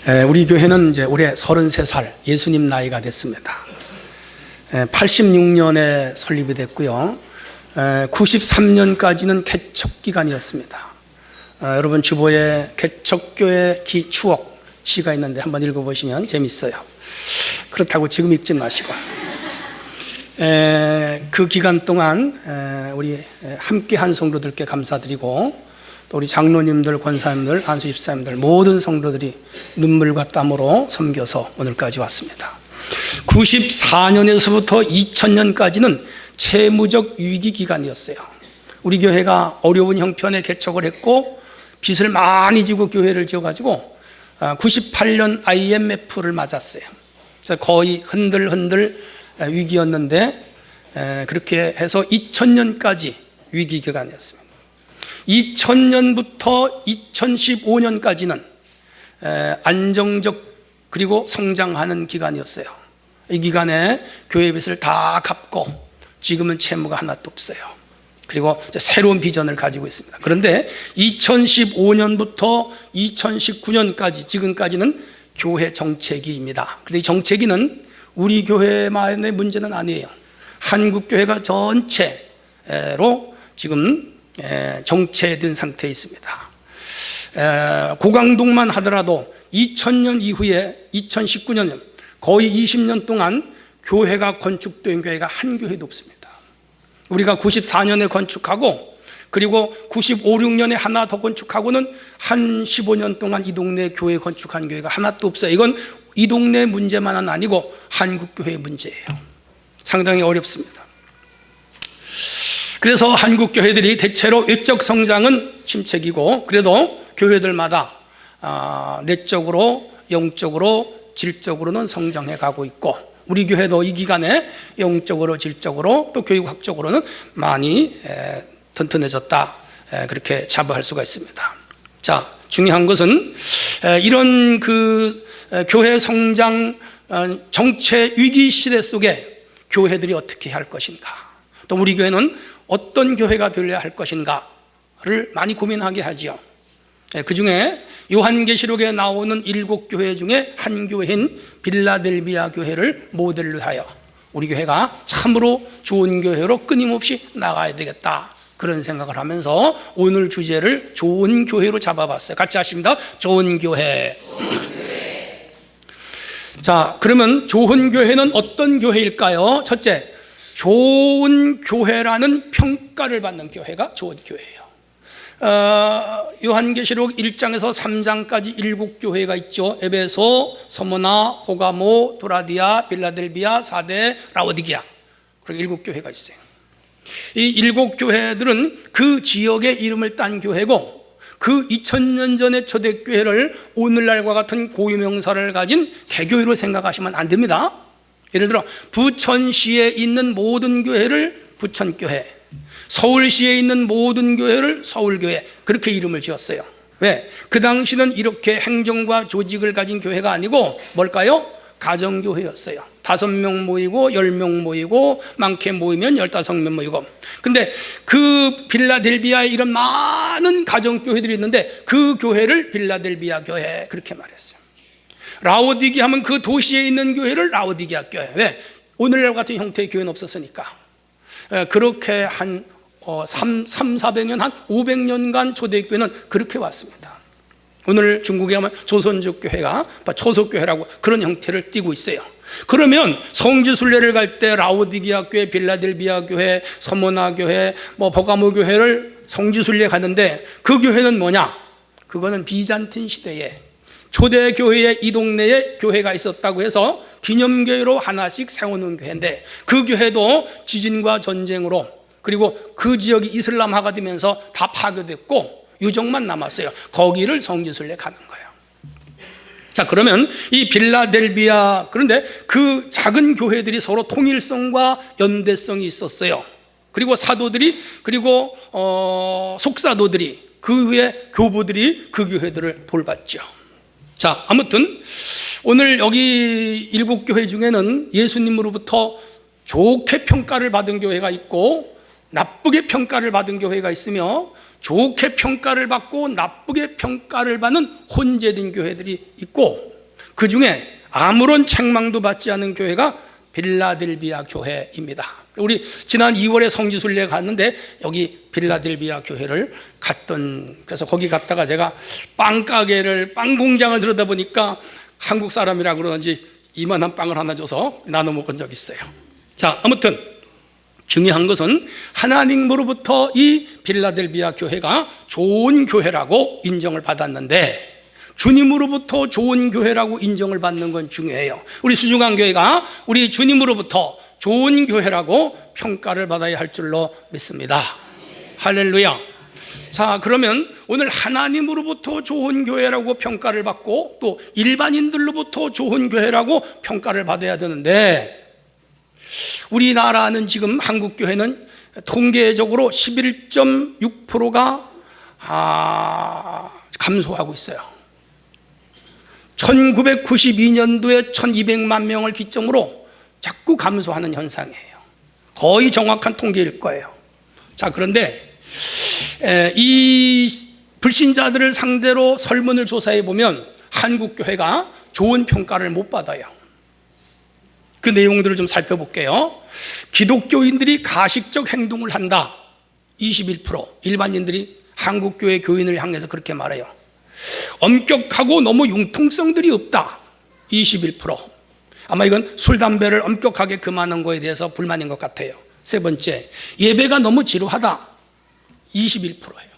우리 교회는 이제 올해 33살 예수님 나이가 됐습니다. 86년에 설립이 됐고요. 93년까지는 개척기간이었습니다. 여러분 주보에 개척교회 추억 시가 있는데 한번 읽어보시면 재밌어요. 그렇다고 지금 읽지 마시고 그 기간 동안 우리 함께한 성도들께 감사드리고 또 우리 장로님들, 권사님들, 안수 집사님들 모든 성도들이 눈물과 땀으로 섬겨서 오늘까지 왔습니다. 94년에서부터 2000년까지는 채무적 위기 기간이었어요. 우리 교회가 어려운 형편에 개척을 했고 빚을 많이 지고 교회를 지어가지고 98년 IMF를 맞았어요. 거의 흔들흔들 위기였는데 그렇게 해서 2000년까지 위기 기간이었습니다. 2000년부터 2015년까지는 안정적 그리고 성장하는 기간이었어요. 이 기간에 교회 빚을 다 갚고 지금은 채무가 하나도 없어요. 그리고 새로운 비전을 가지고 있습니다. 그런데 2015년부터 2019년까지 지금까지는 교회 정체기입니다. 그런데 이 정체기는 우리 교회만의 문제는 아니에요. 한국교회가 전체로 지금 정체된 상태에 있습니다. 고강동만 하더라도 2000년 이후에 2019년 거의 20년 동안 교회가 건축된 교회가 한 교회도 없습니다. 우리가 94년에 건축하고 그리고 95, 6년에 하나 더 건축하고는 한 15년 동안 이 동네에 교회 건축한 교회가 하나도 없어요. 이건 이 동네 문제만은 아니고 한국교회의 문제예요. 상당히 어렵습니다. 그래서 한국교회들이 대체로 외적 성장은 침체기고 그래도 교회들마다 내적으로 영적으로 질적으로는 성장해 가고 있고 우리 교회도 이 기간에 영적으로 질적으로 또 교육학적으로는 많이 튼튼해졌다 그렇게 자부할 수가 있습니다. 자, 중요한 것은 이런 그 교회 성장 정체 위기 시대 속에 교회들이 어떻게 할 것인가 또 우리 교회는 어떤 교회가 되어야 할 것인가를 많이 고민하게 하지요. 그 중에 요한계시록에 나오는 7교회 중에 한 교회인 빌라델비아 교회를 모델로 하여 우리 교회가 참으로 좋은 교회로 끊임없이 나가야 되겠다 그런 생각을 하면서 오늘 주제를 좋은 교회로 잡아봤어요. 같이 하십니다. 좋은 교회. 자, 그러면 좋은 교회는 어떤 교회일까요? 첫째, 좋은 교회라는 평가를 받는 교회가 좋은 교회예요. 요한계시록 1장에서 3장까지 7교회가 있죠. 에베소, 서모나, 호가모, 도라디아, 빌라델비아, 사데, 라오디게아 그리고 7교회가 있어요. 이 7교회들은 그 지역의 이름을 딴 교회고 그 2000년 전의 초대교회를 오늘날과 같은 고유명사를 가진 개교회로 생각하시면 안 됩니다. 예를 들어 부천시에 있는 모든 교회를 부천교회, 서울시에 있는 모든 교회를 서울교회 그렇게 이름을 지었어요. 왜? 그 당시는 이렇게 행정과 조직을 가진 교회가 아니고 뭘까요? 가정교회였어요. 5명 모이고 10명 모이고 많게 모이면 15명 모이고. 근데 그 빌라델비아에 이런 많은 가정교회들이 있는데 그 교회를 빌라델비아 교회 그렇게 말했어요. 라오디게아 하면 그 도시에 있는 교회를 라오디게아 교회. 왜? 오늘날 같은 형태의 교회는 없었으니까. 그렇게 한 400년 한 500년간 초대교회는 그렇게 왔습니다. 오늘 중국에 가면 조선족 교회가 초속교회라고 그런 형태를 띠고 있어요. 그러면 성지순례를 갈 때 라오디게아 교회, 빌라델비아 교회, 서모나 교회, 버가모 교회를 성지순례 가는데 그 교회는 뭐냐? 그거는 비잔틴 시대에 초대교회에 이 동네에 교회가 있었다고 해서 기념교회로 하나씩 세우는 교회인데 그 교회도 지진과 전쟁으로 그리고 그 지역이 이슬람화가 되면서 다 파괴됐고 유적만 남았어요. 거기를 성지순례 가는 거예요. 자, 그러면 이 빌라델비아 그런데 그 작은 교회들이 서로 통일성과 연대성이 있었어요. 그리고 사도들이 그리고 속사도들이 그 후에 교부들이 그 교회들을 돌봤죠. 자, 아무튼 오늘 여기 7교회 중에는 예수님으로부터 좋게 평가를 받은 교회가 있고 나쁘게 평가를 받은 교회가 있으며 좋게 평가를 받고 나쁘게 평가를 받는 혼재된 교회들이 있고 그 중에 아무런 책망도 받지 않은 교회가 빌라델비아 교회입니다. 우리 지난 2월에 성지순례 갔는데 여기 빌라델비아 교회를 그래서 거기 갔다가 제가 빵 공장을 들여다보니까 한국 사람이라 그러는지 이만한 빵을 하나 줘서 나눠 먹은 적이 있어요. 자, 아무튼 중요한 것은 하나님으로부터 이 빌라델비아 교회가 좋은 교회라고 인정을 받았는데, 주님으로부터 좋은 교회라고 인정을 받는 건 중요해요. 우리 수중한 교회가 우리 주님으로부터 좋은 교회라고 평가를 받아야 할 줄로 믿습니다. 할렐루야. 자, 그러면 오늘 하나님으로부터 좋은 교회라고 평가를 받고 또 일반인들로부터 좋은 교회라고 평가를 받아야 되는데, 우리나라는 지금 한국교회는 통계적으로 11.6%가 감소하고 있어요. 1992년도에 1200만 명을 기점으로 자꾸 감소하는 현상이에요. 거의 정확한 통계일 거예요. 자, 그런데 이 불신자들을 상대로 설문을 조사해 보면 한국교회가 좋은 평가를 못 받아요. 그 내용들을 좀 살펴볼게요. 기독교인들이 가식적 행동을 한다, 21%. 일반인들이 한국교회 교인을 향해서 그렇게 말해요. 엄격하고 너무 융통성들이 없다, 21%. 아마 이건 술, 담배를 엄격하게 금하는 거에 대해서 불만인 것 같아요. 세 번째, 예배가 너무 지루하다, 21%예요.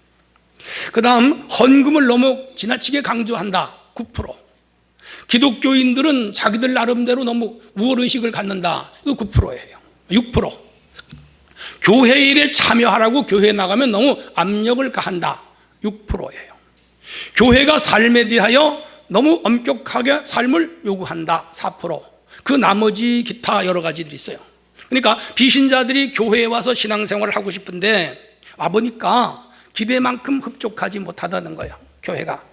그 다음, 헌금을 너무 지나치게 강조한다, 9%. 기독교인들은 자기들 나름대로 너무 우월의식을 갖는다, 이거 9%예요. 6%. 교회 일에 참여하라고 교회에 나가면 너무 압력을 가한다, 6%예요. 교회가 삶에 대하여 너무 엄격하게 삶을 요구한다, 4%. 그 나머지 기타 여러 가지들이 있어요. 그러니까 비신자들이 교회에 와서 신앙생활을 하고 싶은데 와보니까 기대만큼 흡족하지 못하다는 거예요, 교회가.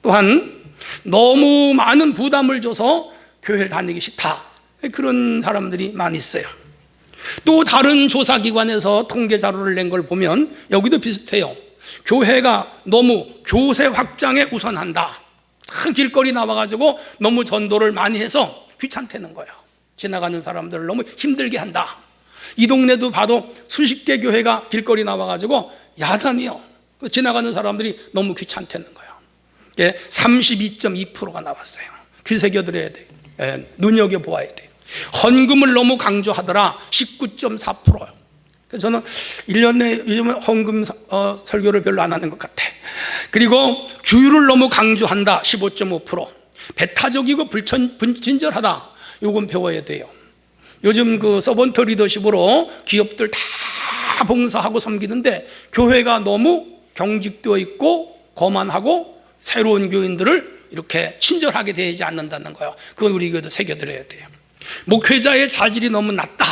또한 너무 많은 부담을 줘서 교회를 다니기 싫다, 그런 사람들이 많이 있어요. 또 다른 조사기관에서 통계 자료를 낸 걸 보면 여기도 비슷해요. 교회가 너무 교세 확장에 우선한다. 길거리 나와가지고 너무 전도를 많이 해서 귀찮다는 거예요. 지나가는 사람들을 너무 힘들게 한다. 이 동네도 봐도 수십 개 교회가 길거리 나와가지고 야단이요. 지나가는 사람들이 너무 귀찮다는 거예요. 32.2%가 나왔어요. 귀새겨드려야 돼요. 눈여겨보아야 돼요. 헌금을 너무 강조하더라, 19.4%예요. 그래서 저는 1년 내에 요즘은 헌금 설교를 별로 안 하는 것 같아. 그리고 규율을 너무 강조한다, 15.5%. 배타적이고 불친절하다, 요건 배워야 돼요. 요즘 그 서번트 리더십으로 기업들 다 봉사하고 섬기는데 교회가 너무 경직되어 있고 거만하고 새로운 교인들을 이렇게 친절하게 대하지 않는다는 거예요. 그건 우리 교회도 새겨들어야 돼요. 목회자의 자질이 너무 낮다,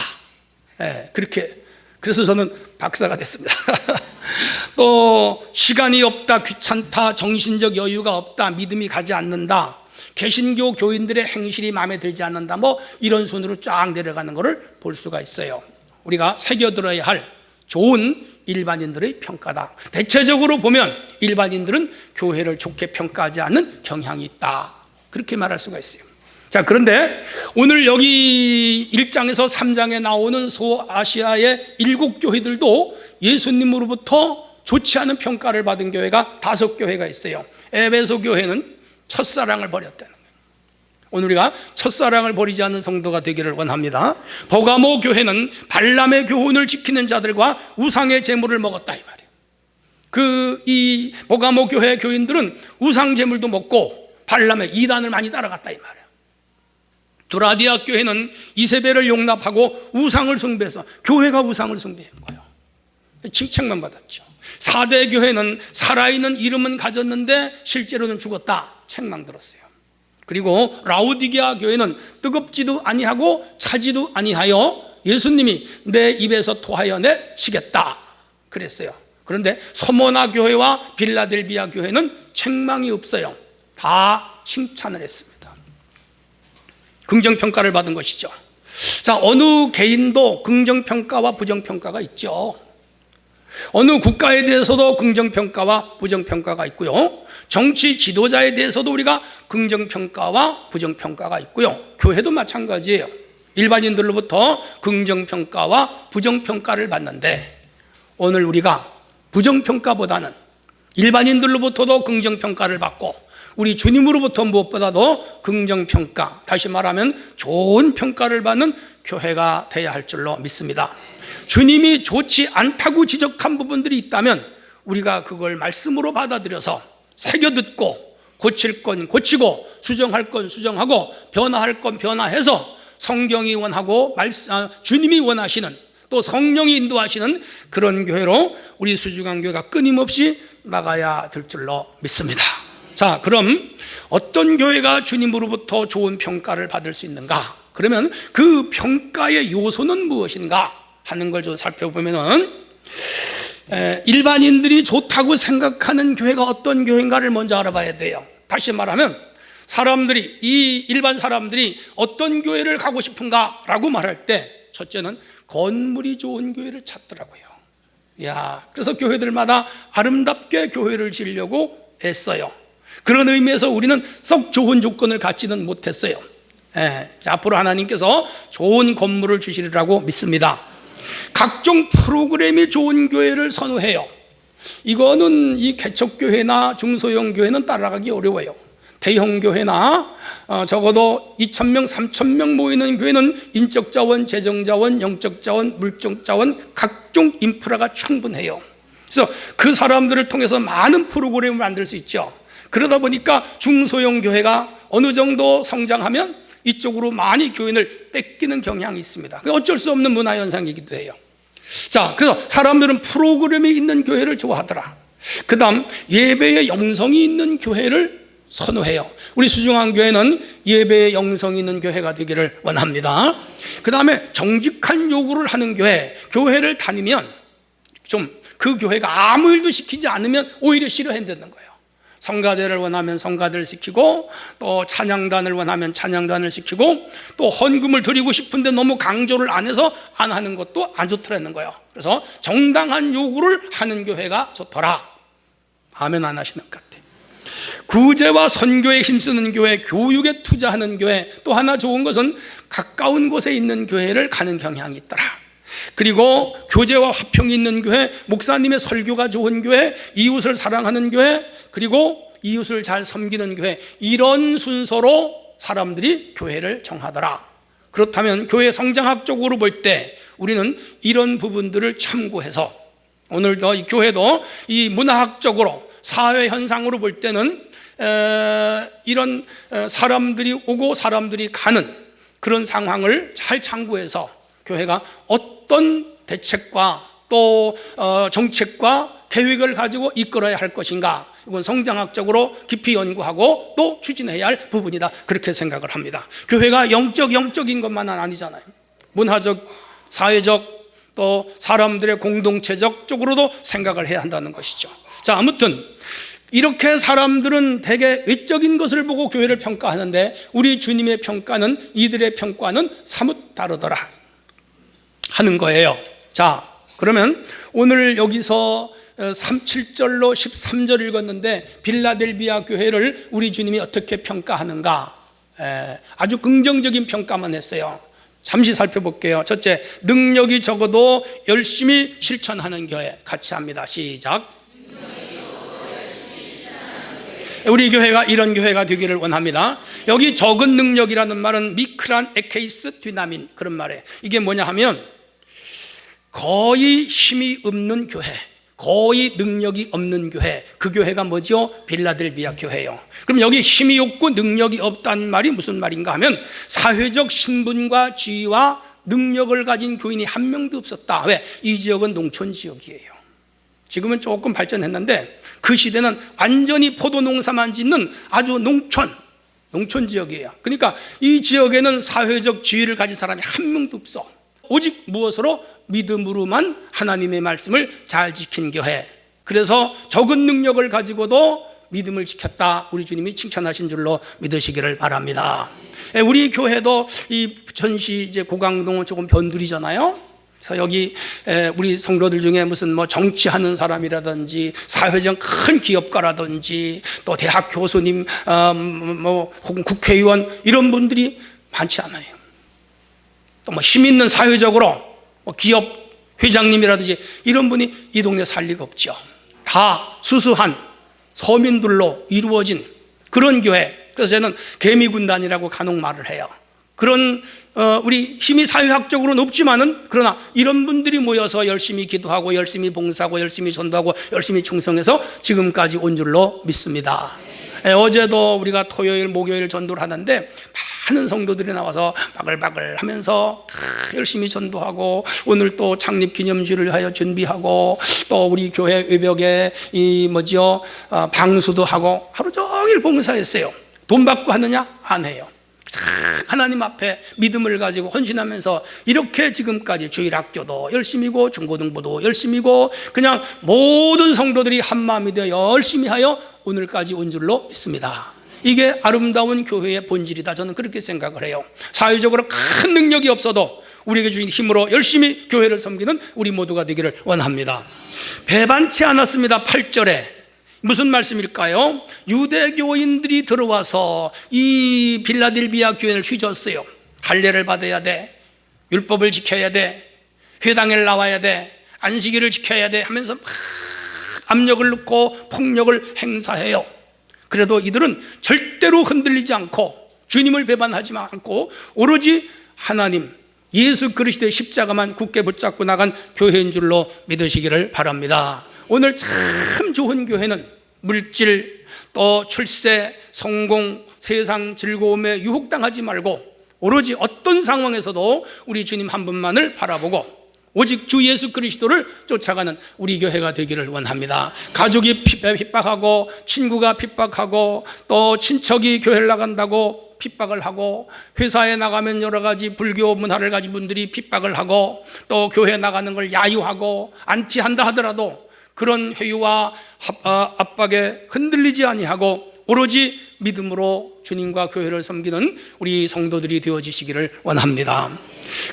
그렇게. 그래서 저는 박사가 됐습니다. 또 시간이 없다, 귀찮다, 정신적 여유가 없다, 믿음이 가지 않는다, 개신교 교인들의 행실이 마음에 들지 않는다, 뭐 이런 순으로 쫙 내려가는 것을 볼 수가 있어요. 우리가 새겨들어야 할 좋은 일반인들의 평가다. 대체적으로 보면 일반인들은 교회를 좋게 평가하지 않는 경향이 있다, 그렇게 말할 수가 있어요. 자, 그런데 오늘 여기 1장에서 3장에 나오는 소아시아의 7교회들도 예수님으로부터 좋지 않은 평가를 받은 교회가 5교회가 있어요. 에베소 교회는 첫사랑을 버렸다는 거예요. 오늘 우리가 첫사랑을 버리지 않는 성도가 되기를 원합니다. 버가모 교회는 발람의 교훈을 지키는 자들과 우상의 제물을 먹었다, 이 말이에요. 이 버가모 교회 교인들은 우상 제물도 먹고 발람의 이단을 많이 따라갔다, 이 말이에요. 두라디아 교회는 이세벨을 용납하고 우상을 숭배해서 교회가 우상을 숭배한 거예요. 칭찬만 받았죠. 사대 교회는 살아있는 이름은 가졌는데 실제로는 죽었다, 책망 들었어요. 그리고 라오디게아 교회는 뜨겁지도 아니하고 차지도 아니하여 예수님이 내 입에서 토하여 내치겠다 그랬어요. 그런데 서머나 교회와 빌라델비아 교회는 책망이 없어요. 다 칭찬을 했습니다. 긍정평가를 받은 것이죠. 자, 어느 개인도 긍정평가와 부정평가가 있죠. 어느 국가에 대해서도 긍정평가와 부정평가가 있고요. 정치 지도자에 대해서도 우리가 긍정평가와 부정평가가 있고요. 교회도 마찬가지예요. 일반인들로부터 긍정평가와 부정평가를 받는데 오늘 우리가 부정평가보다는 일반인들로부터도 긍정평가를 받고 우리 주님으로부터 무엇보다도 긍정평가, 다시 말하면 좋은 평가를 받는 교회가 되어야 할 줄로 믿습니다. 주님이 좋지 않다고 지적한 부분들이 있다면 우리가 그걸 말씀으로 받아들여서 새겨듣고 고칠 건 고치고 수정할 건 수정하고 변화할 건 변화해서 성경이 원하고 주님이 원하시는 또 성령이 인도하시는 그런 교회로 우리 수중앙교회가 끊임없이 나가야 될 줄로 믿습니다. 자, 그럼 어떤 교회가 주님으로부터 좋은 평가를 받을 수 있는가? 그러면 그 평가의 요소는 무엇인가 하는 걸 좀 살펴보면은 일반인들이 좋다고 생각하는 교회가 어떤 교회인가를 먼저 알아봐야 돼요. 다시 말하면 이 일반 사람들이 어떤 교회를 가고 싶은가라고 말할 때 첫째는 건물이 좋은 교회를 찾더라고요. 그래서 교회들마다 아름답게 교회를 지으려고 애써요. 그런 의미에서 우리는 썩 좋은 조건을 갖지는 못했어요. 앞으로 하나님께서 좋은 건물을 주시리라고 믿습니다. 각종 프로그램이 좋은 교회를 선호해요. 이거는 이 개척교회나 중소형 교회는 따라가기 어려워요. 대형 교회나 적어도 2,000명, 3,000명 모이는 교회는 인적 자원, 재정 자원, 영적 자원, 물적 자원, 각종 인프라가 충분해요. 그래서 그 사람들을 통해서 많은 프로그램을 만들 수 있죠. 그러다 보니까 중소형 교회가 어느 정도 성장하면 이쪽으로 많이 교인을 뺏기는 경향이 있습니다. 어쩔 수 없는 문화 현상이기도 해요. 자, 그래서 사람들은 프로그램이 있는 교회를 좋아하더라. 그 다음 예배의 영성이 있는 교회를 선호해요. 우리 수중앙교회는 예배의 영성이 있는 교회가 되기를 원합니다. 그 다음에 정직한 요구를 하는 교회를 다니면 좀 그 교회가 아무 일도 시키지 않으면 오히려 싫어한다는 거예요. 성가대를 원하면 성가대를 시키고 또 찬양단을 원하면 찬양단을 시키고 또 헌금을 드리고 싶은데 너무 강조를 안 해서 안 하는 것도 안 좋더라는 거예요. 그래서 정당한 요구를 하는 교회가 좋더라. 아멘 안 하시는 것 같아요. 구제와 선교에 힘쓰는 교회, 교육에 투자하는 교회, 또 하나 좋은 것은 가까운 곳에 있는 교회를 가는 경향이 있더라. 그리고 교제와 화평이 있는 교회, 목사님의 설교가 좋은 교회, 이웃을 사랑하는 교회, 그리고 이웃을 잘 섬기는 교회, 이런 순서로 사람들이 교회를 정하더라. 그렇다면 교회 성장학적으로 볼 때 우리는 이런 부분들을 참고해서 오늘도 이 교회도 이 문화학적으로 사회 현상으로 볼 때는 이런 사람들이 오고 사람들이 가는 그런 상황을 잘 참고해서 교회가 어떤 대책과 또 정책과 계획을 가지고 이끌어야 할 것인가, 이건 성장학적으로 깊이 연구하고 또 추진해야 할 부분이다, 그렇게 생각을 합니다. 교회가 영적인 것만은 아니잖아요. 문화적, 사회적, 또 사람들의 공동체적 쪽으로도 생각을 해야 한다는 것이죠. 자, 아무튼 이렇게 사람들은 대개 외적인 것을 보고 교회를 평가하는데 우리 주님의 평가는, 이들의 평가는 사뭇 다르더라 하는 거예요. 자, 그러면 오늘 여기서 7절로 13절 읽었는데 빌라델비아 교회를 우리 주님이 어떻게 평가하는가, 아주 긍정적인 평가만 했어요. 잠시 살펴볼게요. 첫째, 능력이 적어도 열심히 실천하는 교회. 같이 합니다. 시작. 우리 교회가 이런 교회가 되기를 원합니다. 여기 적은 능력이라는 말은 미크란 에케이스 디나민, 그런 말이에요. 이게 뭐냐 하면 거의 힘이 없는 교회, 거의 능력이 없는 교회, 그 교회가 뭐죠? 빌라델비아 교회예요. 그럼 여기 힘이 없고 능력이 없다는 말이 무슨 말인가 하면 사회적 신분과 지위와 능력을 가진 교인이 한 명도 없었다. 왜? 이 지역은 농촌 지역이에요. 지금은 조금 발전했는데 그 시대는 완전히 포도 농사만 짓는 아주 농촌 지역이에요. 그러니까 이 지역에는 사회적 지위를 가진 사람이 한 명도 없어. 오직 무엇으로? 믿음으로만 하나님의 말씀을 잘 지킨 교회. 그래서 적은 능력을 가지고도 믿음을 지켰다, 우리 주님이 칭찬하신 줄로 믿으시기를 바랍니다. 우리 교회도 이 전시 이제 고강동은 조금 변두리잖아요. 그래서 여기 우리 성도들 중에 무슨 뭐 정치하는 사람이라든지 사회적 큰 기업가라든지 또 대학 교수님 뭐 혹은 국회의원 이런 분들이 많지 않아요. 또 뭐 힘 있는 사회적으로 뭐 기업 회장님이라든지 이런 분이 이 동네 살 리가 없죠. 다 수수한 서민들로 이루어진 그런 교회. 그래서 저는 개미군단이라고 간혹 말을 해요. 그런 우리 힘이 사회학적으로 높지만은 그러나 이런 분들이 모여서 열심히 기도하고 열심히 봉사하고 열심히 전도하고 열심히 충성해서 지금까지 온 줄로 믿습니다. 어제도 우리가 토요일 목요일 전도를 하는데 많은 성도들이 나와서 바글바글 하면서 열심히 전도하고 오늘 또 창립 기념주를 위하여 준비하고 또 우리 교회 외벽에 방수도 하고 하루 종일 봉사했어요. 돈 받고 하느냐? 안 해요. 하나님 앞에 믿음을 가지고 헌신하면서 이렇게 지금까지 주일학교도 열심히고 중고등부도 열심히고 그냥 모든 성도들이 한마음이 되어 열심히 하여 오늘까지 온 줄로 믿습니다. 이게 아름다운 교회의 본질이다. 저는 그렇게 생각을 해요. 사회적으로 큰 능력이 없어도 우리에게 주신 힘으로 열심히 교회를 섬기는 우리 모두가 되기를 원합니다. 배반치 않았습니다. 8절에 무슨 말씀일까요? 유대교인들이 들어와서 이 빌라델비아 교회를 휘저었어요. 할례를 받아야 돼, 율법을 지켜야 돼, 회당에 나와야 돼, 안식일을 지켜야 돼 하면서 막 압력을 넣고 폭력을 행사해요. 그래도 이들은 절대로 흔들리지 않고 주님을 배반하지 않고 오로지 하나님 예수 그리스도의 십자가만 굳게 붙잡고 나간 교회인 줄로 믿으시기를 바랍니다. 오늘 참 좋은 교회는 물질, 또 출세, 성공, 세상 즐거움에 유혹당하지 말고 오로지 어떤 상황에서도 우리 주님 한 분만을 바라보고 오직 주 예수 그리스도를 쫓아가는 우리 교회가 되기를 원합니다. 가족이 핍박하고 친구가 핍박하고 또 친척이 교회를 나간다고 핍박을 하고 회사에 나가면 여러 가지 불교 문화를 가진 분들이 핍박을 하고 또 교회 나가는 걸 야유하고 안티한다 하더라도 그런 회유와 압박에 흔들리지 아니하고 오로지 믿음으로 주님과 교회를 섬기는 우리 성도들이 되어지시기를 원합니다.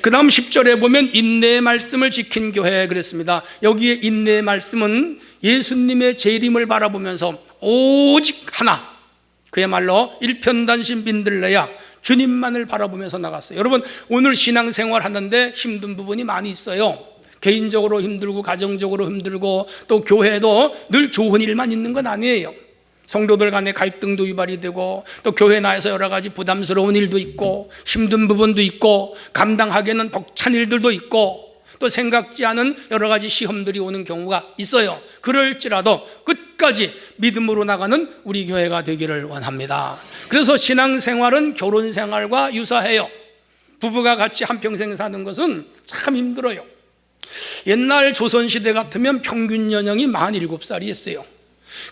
그 다음 10절에 보면 인내의 말씀을 지킨 교회 그랬습니다. 여기에 인내의 말씀은 예수님의 재림을 바라보면서 오직 하나, 그야말로 일편단심 민들레야 주님만을 바라보면서 나갔어요. 여러분 오늘 신앙생활 하는데 힘든 부분이 많이 있어요. 개인적으로 힘들고 가정적으로 힘들고 또 교회도 늘 좋은 일만 있는 건 아니에요. 성도들 간에 갈등도 유발이 되고 또 교회 내에서 여러 가지 부담스러운 일도 있고 힘든 부분도 있고 감당하기에는 벅찬 일들도 있고 또 생각지 않은 여러 가지 시험들이 오는 경우가 있어요. 그럴지라도 끝까지 믿음으로 나가는 우리 교회가 되기를 원합니다. 그래서 신앙생활은 결혼생활과 유사해요. 부부가 같이 한평생 사는 것은 참 힘들어요. 옛날 조선시대 같으면 평균 연령이 47살이었어요.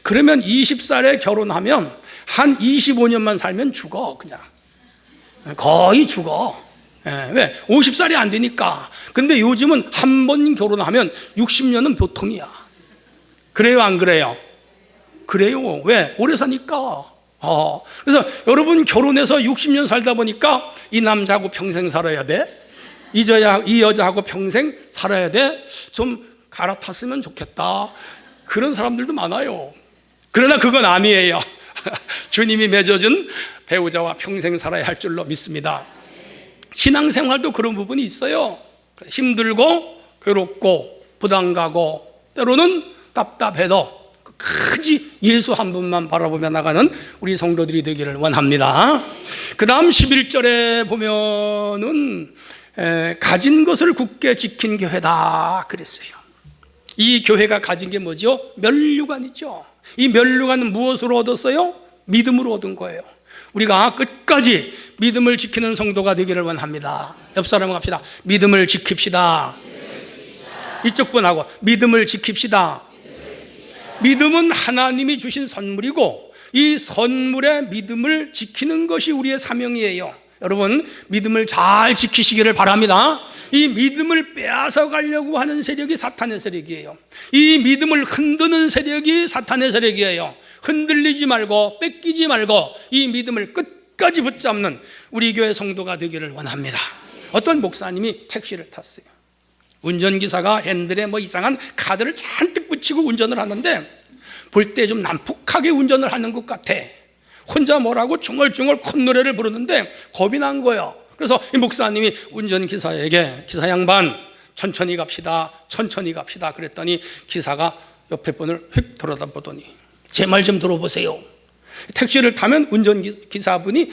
그러면 20살에 결혼하면 한 25년만 살면 죽어. 그냥 거의 죽어. 왜? 50살이 안 되니까. 근데 요즘은 한 번 결혼하면 60년은 보통이야. 그래요 안 그래요? 그래요. 왜? 오래 사니까. 그래서 여러분 결혼해서 60년 살다 보니까 이 남자하고 평생 살아야 돼? 이 여자하고 평생 살아야 돼? 좀 갈아탔으면 좋겠다. 그런 사람들도 많아요. 그러나 그건 아니에요. 주님이 맺어준 배우자와 평생 살아야 할 줄로 믿습니다. 신앙생활도 그런 부분이 있어요. 힘들고 괴롭고 부담 가고 때로는 답답해도 끝까지 예수 한 분만 바라보며 나가는 우리 성도들이 되기를 원합니다. 그 다음 11절에 보면은 가진 것을 굳게 지킨 교회다 그랬어요. 이 교회가 가진 게 뭐죠? 면류관이죠. 이 면류관은 무엇으로 얻었어요? 믿음으로 얻은 거예요. 우리가 끝까지 믿음을 지키는 성도가 되기를 원합니다. 옆 사람과 합시다. 믿음을 지킵시다. 이쪽 분하고 믿음을 지킵시다. 믿음은 하나님이 주신 선물이고 이 선물의 믿음을 지키는 것이 우리의 사명이에요. 여러분 믿음을 잘 지키시기를 바랍니다. 이 믿음을 빼앗아 가려고 하는 세력이 사탄의 세력이에요. 이 믿음을 흔드는 세력이 사탄의 세력이에요. 흔들리지 말고 뺏기지 말고 이 믿음을 끝까지 붙잡는 우리 교회 성도가 되기를 원합니다. 어떤 목사님이 택시를 탔어요. 운전기사가 핸들에 뭐 이상한 카드를 잔뜩 붙이고 운전을 하는데 볼 때 좀 난폭하게 운전을 하는 것 같아. 혼자 뭐라고 중얼중얼 콧노래를 부르는데 겁이 난 거예요. 그래서 이 목사님이 운전기사에게 기사 양반 천천히 갑시다, 천천히 갑시다 그랬더니 기사가 옆에 분을 휙 돌아다보더니 제 말 좀 들어보세요. 택시를 타면 운전기사분이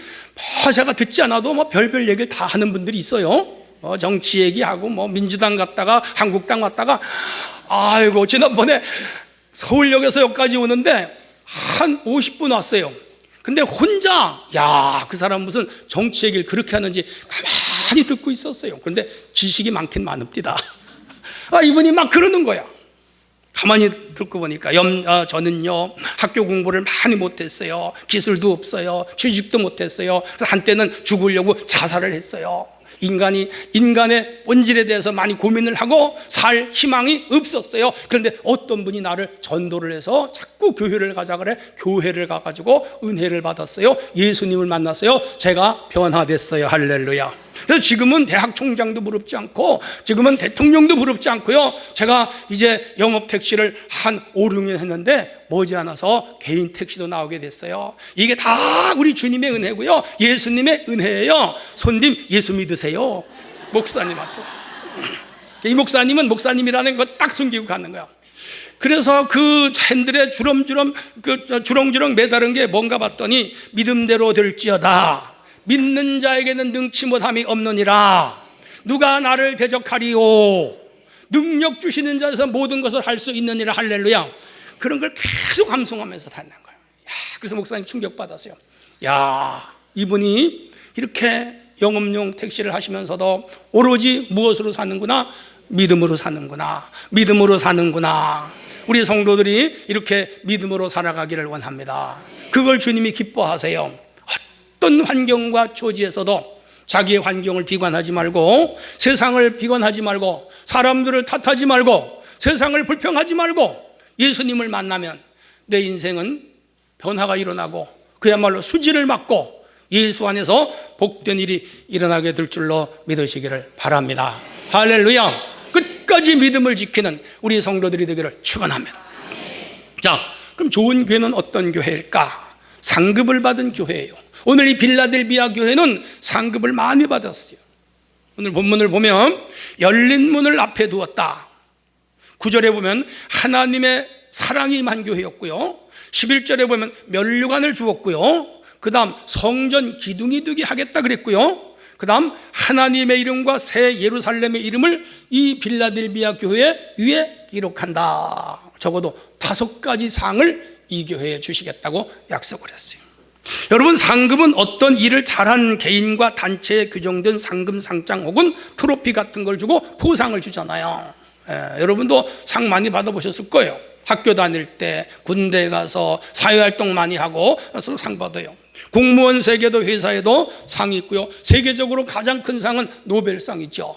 제가 듣지 않아도 뭐 별별 얘기를 다 하는 분들이 있어요. 정치 얘기하고 뭐 민주당 갔다가 한국당 갔다가 아이고 지난번에 서울역에서 여기까지 오는데 한 50분 왔어요. 근데 혼자 그 사람 무슨 정치 얘기를 그렇게 하는지 가만히 듣고 있었어요. 그런데 지식이 많긴 많읍니다. 이분이 막 그러는 거야. 가만히 듣고 보니까 저는요 학교 공부를 많이 못했어요. 기술도 없어요. 취직도 못했어요. 그래서 한때는 죽으려고 자살을 했어요. 인간의 본질에 대해서 많이 고민을 하고 살 희망이 없었어요. 그런데 어떤 분이 나를 전도를 해서 자꾸 교회를 가자 그래. 교회를 가가지고 은혜를 받았어요. 예수님을 만났어요. 제가 변화됐어요. 할렐루야. 그래서 지금은 대학 총장도 부럽지 않고 지금은 대통령도 부럽지 않고요. 제가 이제 영업 택시를 한 5, 6년 했는데 머지않아서 개인 택시도 나오게 됐어요. 이게 다 우리 주님의 은혜고요. 예수님의 은혜예요. 손님 예수 믿으세요. 목사님한테. 이 목사님은 목사님이라는 거 딱 숨기고 가는 거야. 그래서 그 핸들에 주렁주렁 매다른 게 뭔가 봤더니 믿음대로 될지어다. 믿는 자에게는 능치 못함이 없느니라. 누가 나를 대적하리요. 능력 주시는 자에서 모든 것을 할 수 있느니라. 할렐루야. 그런 걸 계속 감성하면서 다니는 거예요. 그래서 목사님 충격받았어요. 이분이 이렇게 영업용 택시를 하시면서도 오로지 무엇으로 사는구나? 믿음으로 사는구나. 믿음으로 사는구나. 우리 성도들이 이렇게 믿음으로 살아가기를 원합니다. 그걸 주님이 기뻐하세요. 어떤 환경과 조지에서도 자기의 환경을 비관하지 말고 세상을 비관하지 말고 사람들을 탓하지 말고 세상을 불평하지 말고 예수님을 만나면 내 인생은 변화가 일어나고 그야말로 수지를 맞고 예수 안에서 복된 일이 일어나게 될 줄로 믿으시기를 바랍니다. 할렐루야. 끝까지 믿음을 지키는 우리 성도들이 되기를 축원합니다. 자, 그럼 좋은 교회는 어떤 교회일까? 상급을 받은 교회예요. 오늘 이 빌라델비아 교회는 상급을 많이 받았어요. 오늘 본문을 보면 열린 문을 앞에 두었다. 9절에 보면 하나님의 사랑이 임한 교회였고요. 11절에 보면 면류관을 주었고요. 그 다음 성전 기둥이 되게 하겠다 그랬고요. 그 다음 하나님의 이름과 새 예루살렘의 이름을 이 빌라델비아 교회 위에 기록한다. 적어도 5가지 상을 이 교회에 주시겠다고 약속을 했어요. 여러분, 상급은 어떤 일을 잘한 개인과 단체에 규정된 상금 상장 혹은 트로피 같은 걸 주고 포상을 주잖아요. 여러분도 상 많이 받아보셨을 거예요. 학교 다닐 때, 군대 가서 사회활동 많이 하고 상 받아요. 공무원 세계도 회사에도 상이 있고요. 세계적으로 가장 큰 상은 노벨상이죠.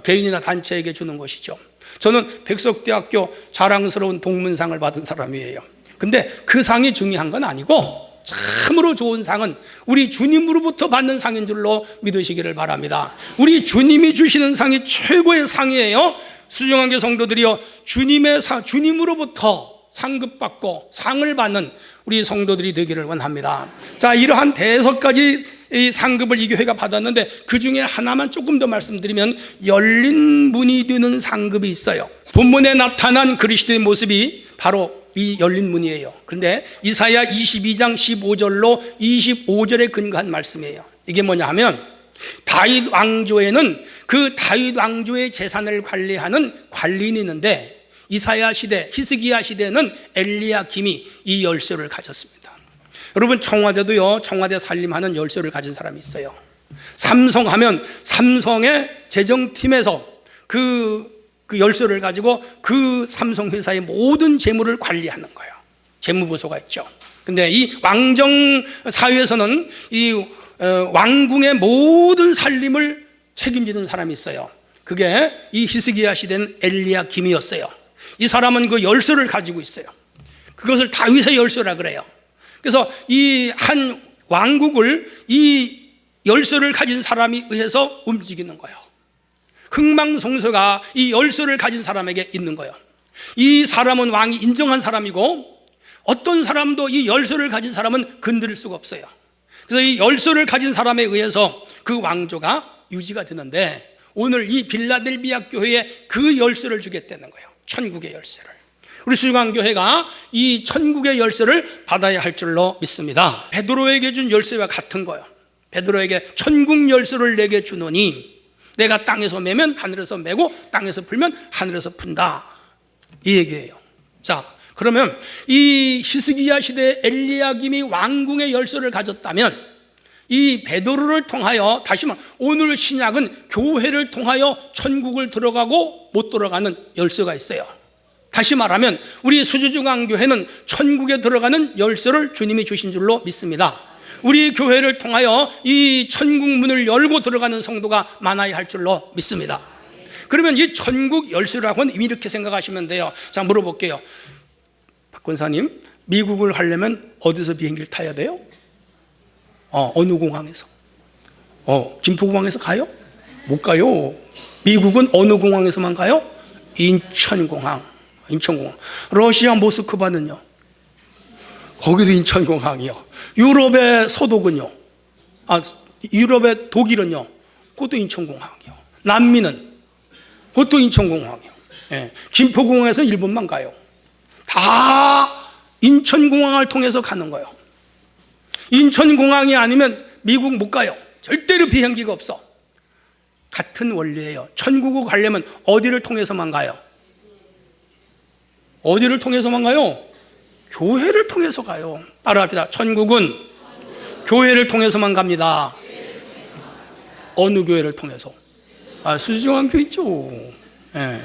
개인이나 단체에게 주는 것이죠. 저는 백석대학교 자랑스러운 동문상을 받은 사람이에요. 근데 그 상이 중요한 건 아니고 참으로 좋은 상은 우리 주님으로부터 받는 상인 줄로 믿으시기를 바랍니다. 우리 주님이 주시는 상이 최고의 상이에요. 수정한교 성도들이요, 주님으로부터 상급받고 상을 받는 우리 성도들이 되기를 원합니다. 자, 이러한 5가지 이 상급을 이 교회가 받았는데 그 중에 하나만 조금 더 말씀드리면 열린 문이 되는 상급이 있어요. 본문에 나타난 그리스도의 모습이 바로 이 열린 문이에요. 그런데 이사야 22장 15절로 25절에 근거한 말씀이에요. 이게 뭐냐 하면 다윗 왕조에는 그 다윗 왕조의 재산을 관리하는 관리인이 있는데 이사야 시대, 히스기야 시대는 엘리야김이 이 열쇠를 가졌습니다. 여러분, 청와대도요, 청와대 살림하는 열쇠를 가진 사람이 있어요. 삼성하면 삼성의 재정팀에서 그 열쇠를 가지고 그 삼성 회사의 모든 재물을 관리하는 거예요. 재무부서가 있죠. 근데 이 왕정 사회에서는 이 왕궁의 모든 살림을 책임지는 사람이 있어요. 그게 이 히스기야 시대는 엘리야김이었어요. 이 사람은 그 열쇠를 가지고 있어요. 그것을 다윗의 열쇠라 그래요. 그래서 이 한 왕국을 이 열쇠를 가진 사람이 의해서 움직이는 거예요. 흥망성쇠가 이 열쇠를 가진 사람에게 있는 거예요. 이 사람은 왕이 인정한 사람이고 어떤 사람도 이 열쇠를 가진 사람은 건드릴 수가 없어요. 그래서 이 열쇠를 가진 사람에 의해서 그 왕조가 유지가 되는데, 오늘 이 빌라델비아 교회에 그 열쇠를 주겠다는 거예요. 천국의 열쇠를. 우리 수중앙교회가 이 천국의 열쇠를 받아야 할 줄로 믿습니다. 베드로에게 준 열쇠와 같은 거예요. 베드로에게 천국 열쇠를 내게 주노니 내가 땅에서 매면 하늘에서 매고 땅에서 풀면 하늘에서 푼다, 이 얘기예요. 자, 그러면 이 히스기야 시대에 엘리야김이 왕궁의 열쇠를 가졌다면 이 베드로를 통하여, 다시 말하면 오늘 신약은 교회를 통하여 천국을 들어가고 못 들어가는 열쇠가 있어요. 다시 말하면 우리 수주중앙교회는 천국에 들어가는 열쇠를 주님이 주신 줄로 믿습니다. 우리 교회를 통하여 이 천국 문을 열고 들어가는 성도가 많아야 할 줄로 믿습니다. 그러면 이 천국 열쇠라고는 이렇게 생각하시면 돼요. 자, 물어볼게요. 박 권사님, 미국을 가려면 어디서 비행기를 타야 돼요? 어느 공항에서? 김포공항에서 가요? 못 가요. 미국은 어느 공항에서만 가요? 인천공항. 러시아 모스크바는요? 거기도 인천공항이요. 유럽의 서독은요? 유럽의 독일은요? 그것도 인천공항이요. 남미는 그것도 인천공항이요. 예. 김포공항에서 일본만 가요. 다 인천공항을 통해서 가는 거예요. 인천공항이 아니면 미국 못 가요. 절대로 비행기가 없어. 같은 원리예요. 천국을 가려면 어디를 통해서만 가요? 어디를 통해서만 가요? 교회를 통해서 가요. 따라합시다. 천국은 교회를 통해서만 갑니다. 어느 교회를 통해서? 수주중앙교회 있죠. 예.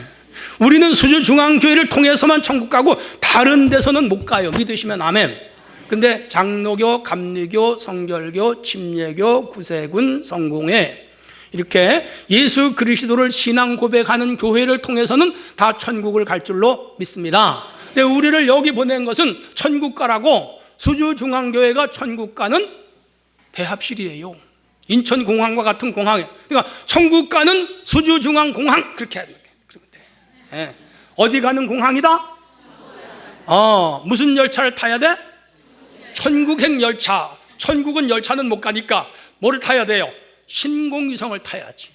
우리는 수주중앙교회를 통해서만 천국 가고 다른 데서는 못 가요. 믿으시면 아멘. 근데 장로교, 감리교, 성결교, 침례교, 구세군, 성공회, 이렇게 예수 그리스도를 신앙 고백하는 교회를 통해서는 다 천국을 갈 줄로 믿습니다. 근데 우리를 여기 보낸 것은 천국 가라고, 수주중앙교회가 천국 가는 대합실이에요. 인천공항과 같은 공항에. 그러니까 천국 가는 수주중앙공항, 그렇게 하면 돼. 예. 어디 가는 공항이다? 무슨 열차를 타야 돼? 천국행 열차. 천국은 열차는 못 가니까 뭐를 타야 돼요? 신공위성을 타야지.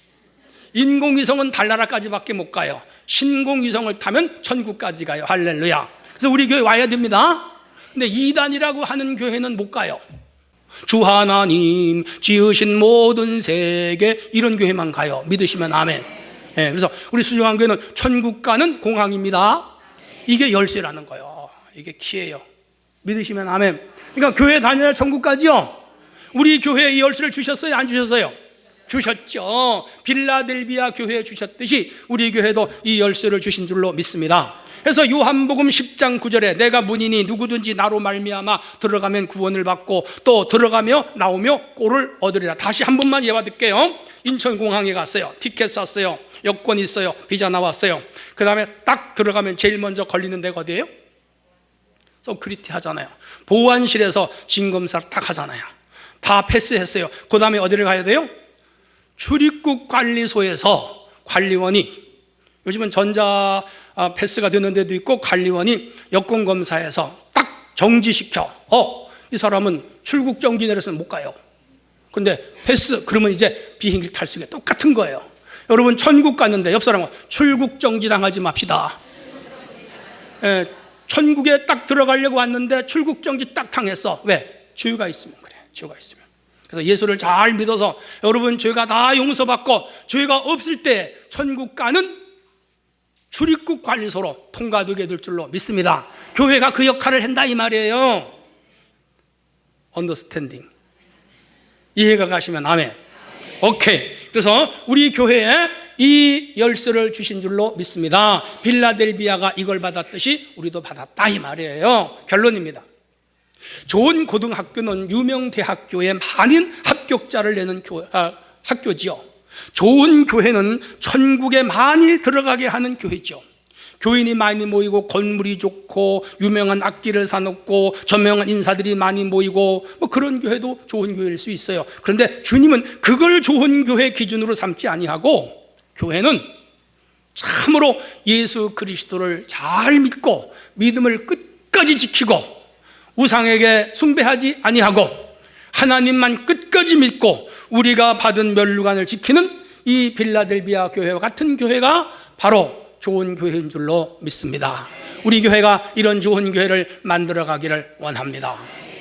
인공위성은 달나라까지밖에 못 가요. 신공위성을 타면 천국까지 가요. 할렐루야. 그래서 우리 교회 와야 됩니다. 근데 이단이라고 하는 교회는 못 가요. 주 하나님 지으신 모든 세계, 이런 교회만 가요. 믿으시면 아멘. 네, 그래서 우리 수중앙교회는 천국 가는 공항입니다. 이게 열쇠라는 거예요. 이게 키예요. 믿으시면 아멘. 그러니까 교회 다녀야 천국 가지요. 우리 교회에 이 열쇠를 주셨어요? 안 주셨어요? 주셨죠. 빌라델비아 교회에 주셨듯이 우리 교회도 이 열쇠를 주신 줄로 믿습니다. 그래서 요한복음 10장 9절에 내가 문이니 누구든지 나로 말미암아 들어가면 구원을 받고 또 들어가며 나오며 꼴을 얻으리라. 다시 한 번만 예화 듣게요. 인천공항에 갔어요. 티켓 샀어요. 여권 있어요. 비자 나왔어요. 그 다음에 딱 들어가면 제일 먼저 걸리는 데가 어디예요? 서큐리티 하잖아요. 보안실에서 진검사를 딱 하잖아요. 다 패스했어요. 그 다음에 어디를 가야 돼요? 출입국 관리소에서 관리원이, 요즘은 전자 패스가 되는 데도 있고, 관리원이 여권 검사해서 딱 정지시켜. 이 사람은 출국 정지 내려서는 못 가요. 근데 패스, 그러면 이제 비행기를 탈 수 있게 똑같은 거예요. 여러분 천국 갔는데 옆 사람은 출국 정지 당하지 맙시다. 천국에 딱 들어가려고 왔는데 출국 정지 딱 당했어. 왜? 죄가 있으면 그래. 죄가 있으면. 그래서 예수를 잘 믿어서 여러분 죄가 다 용서받고 죄가 없을 때 천국 가는 출입국 관리소로 통과되게 될 줄로 믿습니다. 교회가 그 역할을 한다 이 말이에요. 언더스탠딩. 이해가 가시면 아멘. 오케이. 그래서 우리 교회에 이 열쇠를 주신 줄로 믿습니다. 빌라델비아가 이걸 받았듯이 우리도 받았다 이 말이에요. 결론입니다. 좋은 고등학교는 유명 대학교에 많은 합격자를 내는 학교지요. 좋은 교회는 천국에 많이 들어가게 하는 교회죠. 교인이 많이 모이고 건물이 좋고 유명한 악기를 사놓고 저명한 인사들이 많이 모이고 뭐 그런 교회도 좋은 교회일 수 있어요. 그런데 주님은 그걸 좋은 교회 기준으로 삼지 아니하고 교회는 참으로 예수 그리스도를 잘 믿고 믿음을 끝까지 지키고 우상에게 숭배하지 아니하고 하나님만 끝까지 믿고 우리가 받은 멸류관을 지키는 이 빌라델비아 교회와 같은 교회가 바로 좋은 교회인 줄로 믿습니다. 우리 교회가 이런 좋은 교회를 만들어 가기를 원합니다.